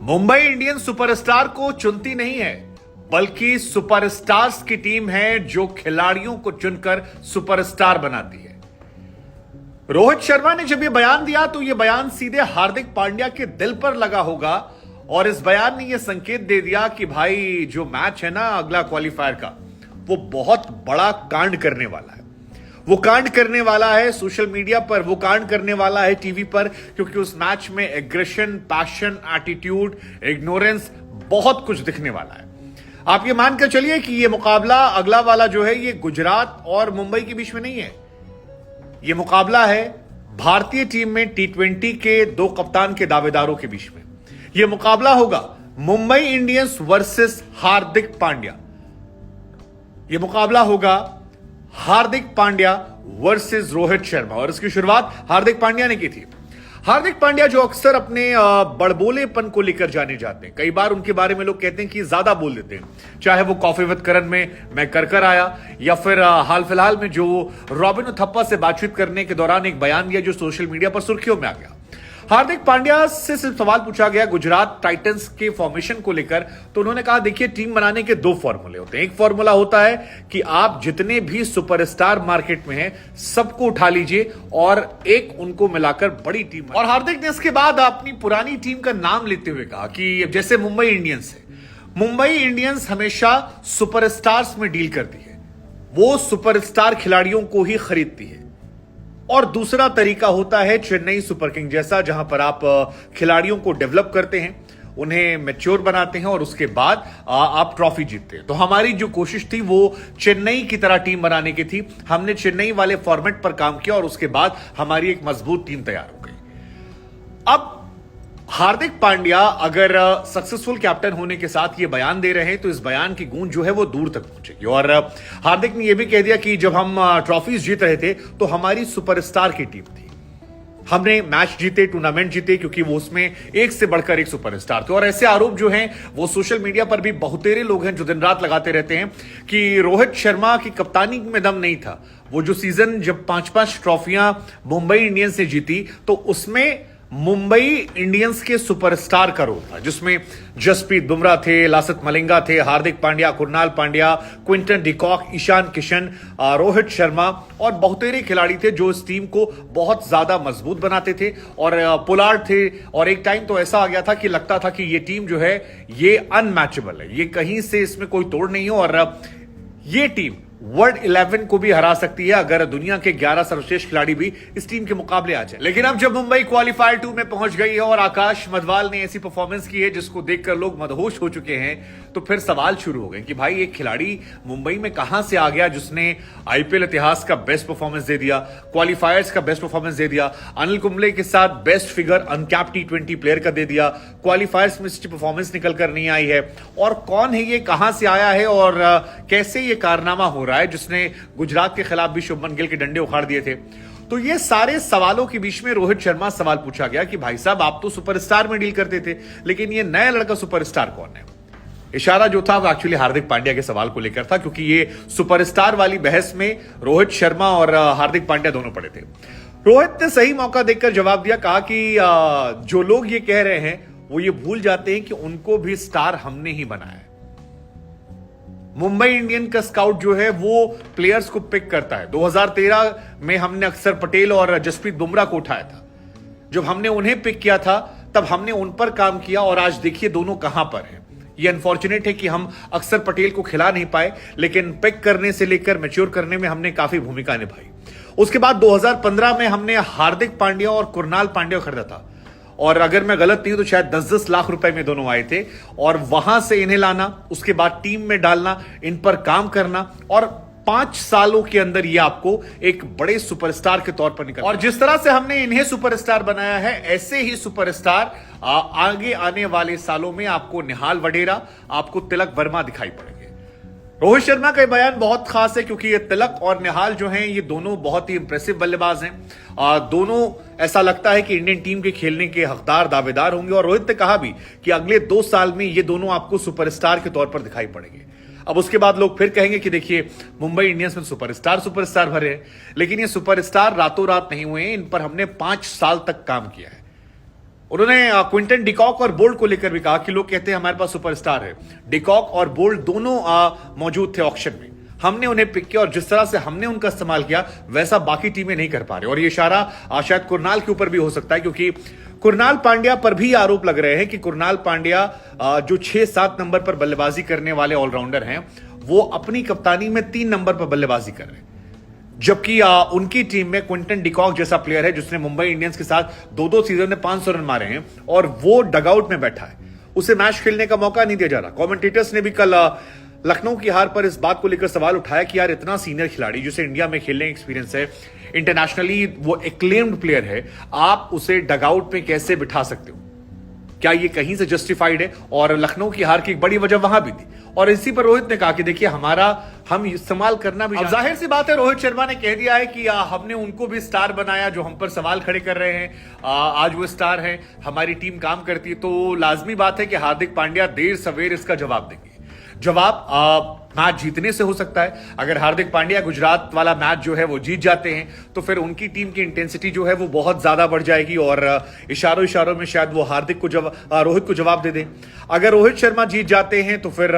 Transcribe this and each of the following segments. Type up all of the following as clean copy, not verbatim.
Mumbai Indians superstar को चुनती नहीं है, बल्कि सुपरस्टार्स की टीम है जो खिलाड़ियों को चुनकर सुपरस्टार बनाती है। रोहित शर्मा ने जब यह बयान दिया तो यह बयान सीधे हार्दिक पांड्या के दिल पर लगा होगा और इस बयान ने यह संकेत दे दिया कि भाई जो मैच है ना अगला क्वालिफायर का, वो बहुत बड़ा कांड करने वाला है। वो कांड करने वाला है सोशल मीडिया पर, वो कांड करने वाला है टीवी पर, क्योंकि उस मैच में एग्रेशन, पैशन, एटीट्यूड, इग्नोरेंस बहुत कुछ दिखने वाला है। आप ये मानकर चलिए कि ये मुकाबला अगला वाला जो है ये गुजरात और मुंबई के बीच में नहीं है। ये मुकाबला है भारतीय टीम में टी20 के दो कप्तान के दावेदारों के बीच में। यह मुकाबला होगा मुंबई इंडियंस वर्सेस हार्दिक पांड्या। यह मुकाबला होगा हार्दिक पांड्या वर्सेस रोहित शर्मा और इसकी शुरुआत हार्दिक पांड्या ने की थी। हार्दिक पांड्या जो अक्सर अपने बड़बोलेपन को लेकर जाने जाते हैं, कई बार उनके बारे में लोग कहते हैं कि ज्यादा बोल देते हैं, चाहे वो कॉफी विद करण में मैं कर आया या फिर हाल फिलहाल में जो रॉबिन थप्पा से बातचीत करने के दौरान एक बयान दिया जो सोशल मीडिया पर सुर्खियों में आ गया। हार्दिक पांड्या से सिर्फ सवाल पूछा गया गुजरात टाइटंस के फॉर्मेशन को लेकर, तो उन्होंने कहा देखिए टीम बनाने के दो फॉर्मूले होते हैं। एक फॉर्मूला होता है कि आप जितने भी सुपरस्टार मार्केट में हैं सबको उठा लीजिए और एक उनको मिलाकर बड़ी टीम। और हार्दिक ने इसके बाद अपनी पुरानी टीम का नाम लेते हुए कहा कि जैसे मुंबई इंडियंस है, मुंबई इंडियंस हमेशा सुपरस्टार्स में डील करती है, वो सुपरस्टार खिलाड़ियों को ही खरीदती है। और दूसरा तरीका होता है चेन्नई सुपर किंग जैसा, जहां पर आप खिलाड़ियों को डेवलप करते हैं, उन्हें मैच्योर बनाते हैं और उसके बाद आप ट्रॉफी जीतते हैं। तो हमारी जो कोशिश थी वो चेन्नई की तरह टीम बनाने की थी। हमने चेन्नई वाले फॉर्मेट पर काम किया और उसके बाद हमारी एक मजबूत टीम तैयार हो गई। अब हार्दिक पांड्या अगर सक्सेसफुल कैप्टन होने के साथ ये बयान दे रहे हैं तो इस बयान की गूंज जो है वो दूर तक पहुंचेगी। और हार्दिक ने यह भी कह दिया कि जब हम ट्रॉफीज जीत रहे थे तो हमारी सुपरस्टार की टीम थी, हमने मैच जीते, टूर्नामेंट जीते, क्योंकि वो उसमें एक से बढ़कर एक सुपरस्टार थे। और ऐसे आरोप जो हैं वो सोशल मीडिया पर भी बहुतेरे लोग हैं जो दिन रात लगाते रहते हैं कि रोहित शर्मा की कप्तानी में दम नहीं था। वो जो सीजन जब 5-5 ट्रॉफियां मुंबई इंडियंस ने जीती तो उसमें मुंबई इंडियंस के सुपरस्टार का रोल था, जिसमें जसप्रीत बुमराह थे, लासित मलिंगा थे, हार्दिक पांड्या, कुणाल पांड्या, क्विंटन डिकॉक, ईशान किशन, रोहित शर्मा और बहुतेरे खिलाड़ी थे जो इस टीम को बहुत ज्यादा मजबूत बनाते थे। और पोलार्ड थे और एक टाइम तो ऐसा आ गया था कि लगता था कि ये टीम जो है ये अनमैचेबल है, ये कहीं से इसमें कोई तोड़ नहीं है और ये टीम वर्ल्ड 11 को भी हरा सकती है अगर दुनिया के 11 सर्वश्रेष्ठ खिलाड़ी भी इस टीम के मुकाबले आ जाए। लेकिन अब जब मुंबई क्वालिफायर 2 में पहुंच गई है और आकाश मधवाल ने ऐसी परफॉर्मेंस की है जिसको देखकर लोग मदहोश हो चुके हैं, तो फिर सवाल शुरू हो गए कि भाई एक खिलाड़ी मुंबई में कहां से आ गया जिसने आईपीएल इतिहास का बेस्ट परफॉर्मेंस दे दिया, क्वालिफायर्स का बेस्ट परफॉर्मेंस दे दिया, अनिल कुंबले के साथ बेस्ट फिगर अनकैप्ड टी20 प्लेयर का दे दिया, क्वालिफायर्स में इसकी परफॉर्मेंस निकल कर नहीं आई है। और कौन है ये, कहां से आया है और कैसे ये कारनामा हो रहा है जिसने गुजरात के खिलाफ भी शुभमन गिल के डंडे उखाड़ दिए थे। तो ये सारे सवालों के बीच में रोहित शर्मा सवाल पूछा गया कि भाई साहब आप तो सुपरस्टार में डील करते थे, लेकिन ये नया लड़का सुपरस्टार कौन है। इशारा जो था वो एक्चुअली हार्दिक पांड्या के सवाल को लेकर था, क्योंकि ये सुपरस्टार वाली बहस में रोहित शर्मा और हार्दिक पांड्या दोनों पड़े थे। रोहित ने सही मौका देखकर जवाब दिया, कहा कि जो लोग ये कह रहे हैं वो ये भूल जाते हैं कि उनको भी स्टार हमने ही बनाया है। मुंबई इंडियन का स्काउट जो है वो प्लेयर्स को पिक करता है। 2013 में हमने अक्षर पटेल और जसप्रीत बुमराह को उठाया था। जब हमने उन्हें पिक किया था तब हमने उन पर काम किया और आज देखिए दोनों कहां पर हैं। ये अनफॉर्चुनेट है कि हम अक्षर पटेल को खिला नहीं पाए, लेकिन पिक करने से लेकर मैच्योर करने में हमने काफी भूमिका निभाई। उसके बाद 2015 में हमने हार्दिक पांड्या और कुणाल पांड्या खरीदा था और अगर मैं गलत नहीं हूं तो शायद 10-10 लाख रुपए में दोनों आए थे। और वहां से इन्हें लाना, उसके बाद टीम में डालना, इन पर काम करना और 5 सालों के अंदर ये आपको एक बड़े सुपरस्टार के तौर पर निकल। और जिस तरह से हमने इन्हें सुपरस्टार बनाया है, ऐसे ही सुपरस्टार आगे आने वाले सालों में आपको निहाल वडेरा, आपको तिलक वर्मा दिखाई पड़ेंगे। रोहित शर्मा का बयान बहुत खास है क्योंकि ये तिलक और निहाल जो हैं ये दोनों बहुत ही इंप्रेसिव बल्लेबाज हैं। दोनों ऐसा लगता है कि इंडियन टीम के खेलने के हकदार, दावेदार होंगे। और रोहित ने कहा भी कि अगले 2 साल में ये दोनों आपको सुपरस्टार के तौर पर दिखाई पड़ेंगे। अब उसके बाद लोग फिर कहेंगे कि देखिए मुंबई इंडियंस में सुपरस्टार भरे हैं, लेकिन ये सुपरस्टार रातों रात नहीं हुए हैं, इन पर हमने 5 साल तक काम किया है। उन्होंने क्विंटन डिकॉक और बोल्ट को लेकर भी कहा कि लोग कहते हैं हमारे पास सुपरस्टार है। डिकॉक और बोल्ट दोनों मौजूद थे ऑक्शन में, हमने उन्हें पिक किया और जिस तरह से हमने उनका इस्तेमाल किया वैसा बाकी टीमें नहीं कर पा रही। और ये इशारा शायद कुरनाल के ऊपर भी हो सकता है, क्योंकि कुरनाल पांड्या पर भी आरोप लग रहे हैं कि कुरनाल पांड्या जो 6-7 नंबर पर बल्लेबाजी करने वाले ऑलराउंडर हैं, वो अपनी कप्तानी में 3 नंबर पर बल्लेबाजी कर रहे हैं, जबकि उनकी टीम में क्विंटन डिकॉक जैसा प्लेयर है जिसने मुंबई इंडियंस के साथ 2-2 सीजन में 500 रन मारे हैं और वो डगआउट में बैठा है, उसे मैच खेलने का मौका नहीं दिया जा रहा। कमेंटेटर्स ने भी कल लखनऊ की हार पर इस बात को लेकर सवाल उठाया कि यार इतना सीनियर खिलाड़ी जिसे इंडिया में खेलने का एक्सपीरियंस है, इंटरनेशनली वो एक्लेम्ड प्लेयर है, आप उसे डगआउट में कैसे बिठा सकते हो? क्या ये कहीं से जस्टिफाइड है? और लखनऊ की हार की एक बड़ी वजह वहां भी थी। और इसी पर रोहित ने कहा कि देखिए हम इस्तेमाल करना भी, अब जाहिर सी बात है रोहित शर्मा ने कह दिया है कि हमने उनको भी स्टार बनाया जो हम पर सवाल खड़े कर रहे हैं, आज वो स्टार हैं, हमारी टीम काम करती है, तो लाजमी बात है कि हार्दिक पांड्या देर सवेर इसका जवाब देंगे। जवाब मैच जीतने से हो सकता है। अगर हार्दिक पांड्या गुजरात वाला मैच जो है वो जीत जाते हैं तो फिर उनकी टीम की इंटेंसिटी जो है वो बहुत ज्यादा बढ़ जाएगी और इशारों में शायद वो रोहित को जवाब दे दें। अगर रोहित शर्मा जीत जाते हैं तो फिर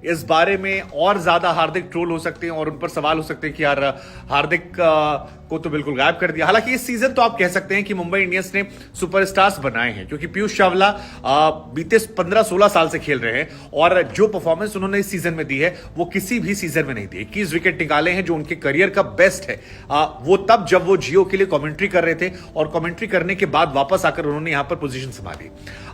इस बारे में और ज्यादा हार्दिक ट्रोल हो सकते हैं और उन पर सवाल हो सकते हैं कि यार हार्दिक को तो बिल्कुल गायब कर दिया। हालांकि इस सीजन तो आप कह सकते हैं कि मुंबई इंडियंस ने सुपरस्टार्स बनाए हैं, क्योंकि पीयूष चावला बीते 15-16 साल से खेल रहे हैं और जो परफॉर्मेंस उन्होंने इस सीजन में दी है वो किसी भी सीजन में नहीं दी। 21 विकेट निकाले हैं जो उनके करियर का बेस्ट है। वो तब जब वो जियो के लिए कमेंट्री कर रहे थे और कमेंट्री करने के बाद वापस आकर उन्होंने यहां पर पोजीशन संभाली।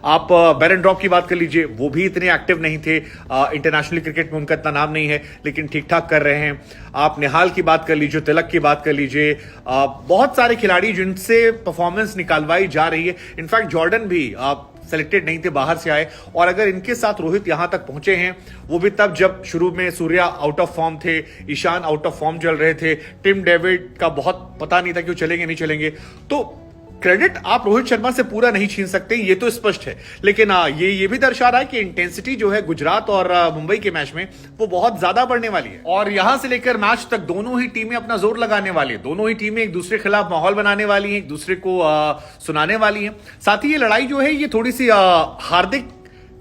आप बैरन ड्रॉप की बात कर लीजिए, वो भी इतने एक्टिव नहीं थे, इंटरनेशनल क्रिकेट में उनका इतना नाम नहीं है, लेकिन ठीक ठाक कर रहे हैं। आप निहाल की बात कर लीजिए, तिलक की बात कर लीजिए, बहुत सारे खिलाड़ी जिनसे परफॉर्मेंस निकालवाई जा रही है। इनफैक्ट जॉर्डन भी सेलेक्टेड नहीं थे, बाहर से आए, और अगर इनके साथ रोहित यहां तक पहुंचे हैं वो भी तब जब शुरू में सूर्या आउट ऑफ फॉर्म थे, ईशान आउट ऑफ फॉर्म चल रहे थे, टिम डेविड का बहुत पता नहीं था कि वो चलेंगे नहीं चलेंगे। तो क्रेडिट आप रोहित शर्मा से पूरा नहीं छीन सकते, ये तो स्पष्ट है। लेकिन ये भी दर्शा रहा है कि इंटेंसिटी जो है गुजरात और मुंबई के मैच में वो बहुत ज्यादा बढ़ने वाली है और यहां से लेकर मैच तक दोनों ही टीमें अपना जोर लगाने वाली है। दोनों ही टीमें एक दूसरे के खिलाफ माहौल बनाने वाली हैं, एक दूसरे को सुनाने वाली हैं। साथ ही ये लड़ाई जो है ये थोड़ी सी हार्दिक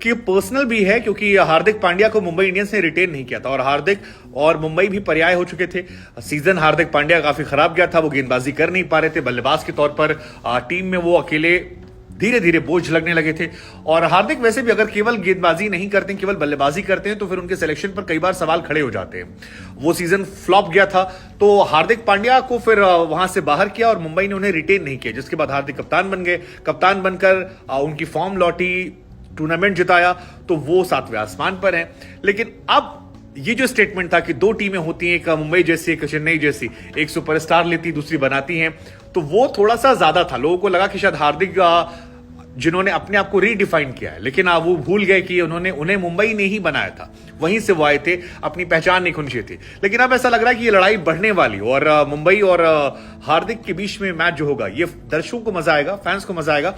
कि पर्सनल भी है, क्योंकि हार्दिक पांड्या को मुंबई इंडियंस ने रिटेन नहीं किया था और हार्दिक और मुंबई भी पर्याय हो चुके थे। सीजन हार्दिक पांड्या काफी खराब गया था, वो गेंदबाजी कर नहीं पा रहे थे, बल्लेबाज के तौर पर टीम में वो अकेले धीरे धीरे बोझ लगने लगे थे। और हार्दिक वैसे भी अगर केवल गेंदबाजी नहीं करते, केवल बल्लेबाजी करते हैं तो फिर उनके सिलेक्शन पर कई बार सवाल खड़े हो जाते हैं। वो सीजन फ्लॉप गया था तो हार्दिक पांड्या को फिर वहां से बाहर किया और मुंबई ने उन्हें रिटेन नहीं किया, जिसके बाद हार्दिक कप्तान बन गए। कप्तान बनकर उनकी फॉर्म लौटी, टूर्नामेंट जिताया, तो वो 7वें आसमान पर है। लेकिन अब ये जो स्टेटमेंट था कि 2 टीमें होती हैं, एक मुंबई जैसी एक चेन्नई जैसी, एक सुपरस्टार लेती दूसरी बनाती हैं, तो वो थोड़ा सा ज्यादा था। लोगों को लगा कि शायद हार्दिक जिन्होंने अपने आप को रीडिफाइन किया है, लेकिन वो भूल गए कि उन्हें मुंबई ने ही बनाया था, वहीं से वो आए थे, अपनी पहचान नहीं खोनी थी। लेकिन अब ऐसा लग रहा है कि ये लड़ाई बढ़ने वाली और मुंबई और हार्दिक के बीच में मैच जो होगा ये दर्शकों को मजा आएगा, फैंस को मजा आएगा।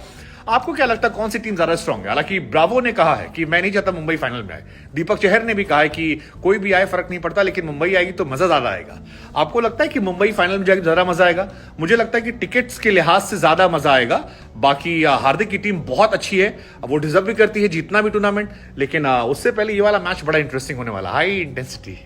आपको क्या लगता है कौन सी टीम ज्यादा स्ट्रांग है? हालांकि ब्रावो ने कहा है कि मैं नहीं चाहता मुंबई फाइनल में आए, दीपक चहर ने भी कहा है कि कोई भी आए फर्क नहीं पड़ता, लेकिन मुंबई आएगी तो मजा ज्यादा आएगा। आपको लगता है कि मुंबई फाइनल में जाएगी ज्यादा मजा आएगा? मुझे लगता है कि टिकट्स के लिहाज से ज्यादा मजा आएगा। बाकी हार्दिक की टीम बहुत अच्छी है, वो डिजर्व भी करती है जीतना भी टूर्नामेंट, लेकिन उससे पहले ये वाला मैच बड़ा इंटरेस्टिंग होने वाला, हाई इंटेंसिटी।